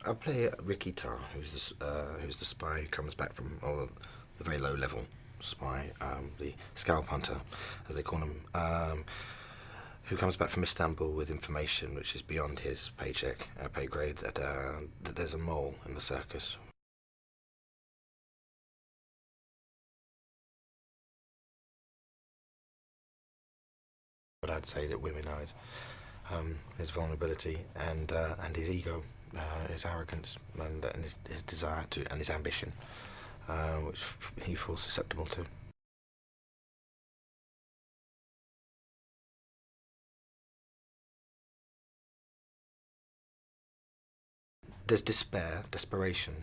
I play Ricky Tar, who's the spy who comes back from the very low level spy, the scalp hunter, as they call him, who comes back from Istanbul with information which is beyond his paycheck, pay grade, that there's a mole in the circus. But I'd say that women hide his vulnerability and his ego, his arrogance, and his desire to and his ambition, which he feels susceptible to. There's despair, desperation.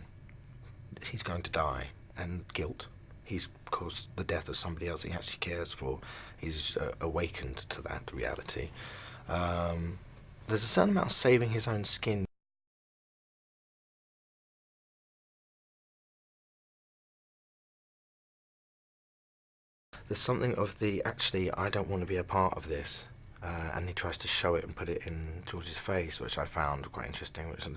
He's going to die, and guilt. He's caused the death of somebody else he actually cares for. He's awakened to that reality. There's a certain amount of saving his own skin. There's something of the actually I don't want to be a part of this, and he tries to show it and put it in George's face, which I found quite interesting. Which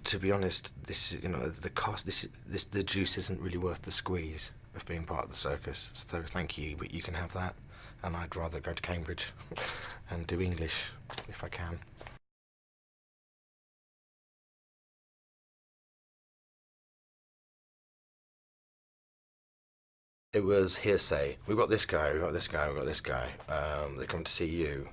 to be honest, this the cost. This the juice isn't really worth the squeeze of being part of the circus. So thank you, but you can have that, and I'd rather go to Cambridge and do English if I can. It was hearsay. We've got this guy, we've got this guy, we've got this guy. They're coming to see you.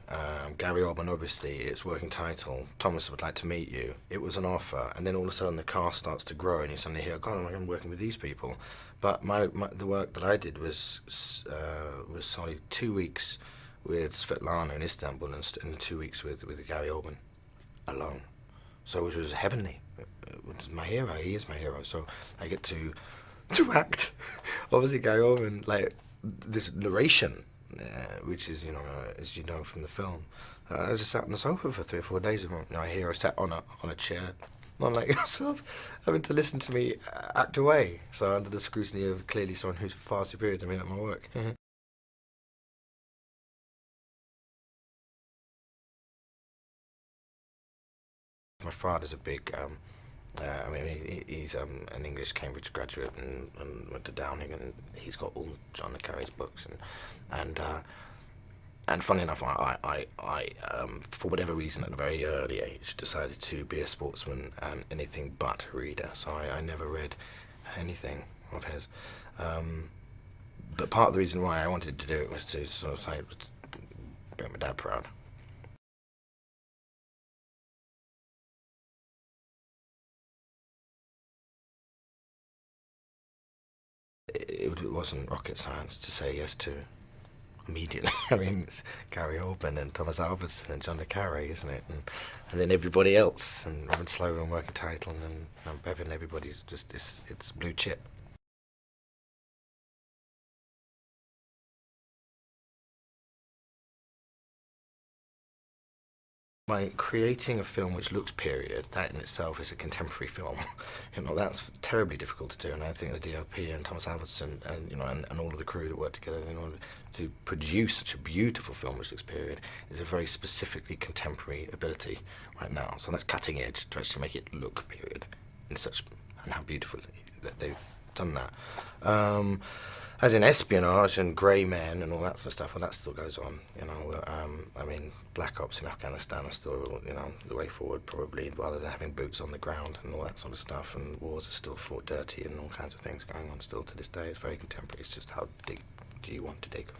Gary Oldman, obviously, it's working title. Thomas would like to meet you. It was an offer, and then all of a sudden the cast starts to grow, and you suddenly hear, God, I'm working with these people. But the work that I did was solely 2 weeks with Svetlana in Istanbul and 2 weeks with Gary Oldman alone. So which was heavenly. It was my hero. He is my hero. So I get to act. Obviously, Gary Oldman, like this narration, which is as you know from the film. I just sat on the sofa for 3 or 4 days, and my hero sat on a chair, not like yourself, having to listen to me act away. So under the scrutiny of clearly someone who's far superior to me at my work. My father's a big. I mean, he's an English Cambridge graduate and went to Downing, and he's got all John le Carre's books, and funny enough, I for whatever reason at a very early age decided to be a sportsman and anything but a reader. So I never read anything of his. But part of the reason why I wanted to do it was to sort of say, make my dad proud. It wasn't rocket science to say yes to immediately. I mean, it's Gary Oldman and Thomas Albertson and John le Carre, isn't it? And then everybody else, and Robin Slogan working title, and Bevan. Everybody's just it's blue chip. By creating a film which looks period, that in itself is a contemporary film. That's terribly difficult to do, and I think the DOP and Thomas Alverson and all of the crew that worked together in order to produce such a beautiful film which looks period is a very specifically contemporary ability right now. So that's cutting edge to actually make it look period in such and how beautiful that they've done that. As in espionage and grey men and all that sort of stuff, well, that still goes on. I mean, black ops in Afghanistan are still, the way forward probably, rather than having boots on the ground and all that sort of stuff. And wars are still fought dirty and all kinds of things going on still to this day. It's very contemporary. It's just how deep do you want to dig?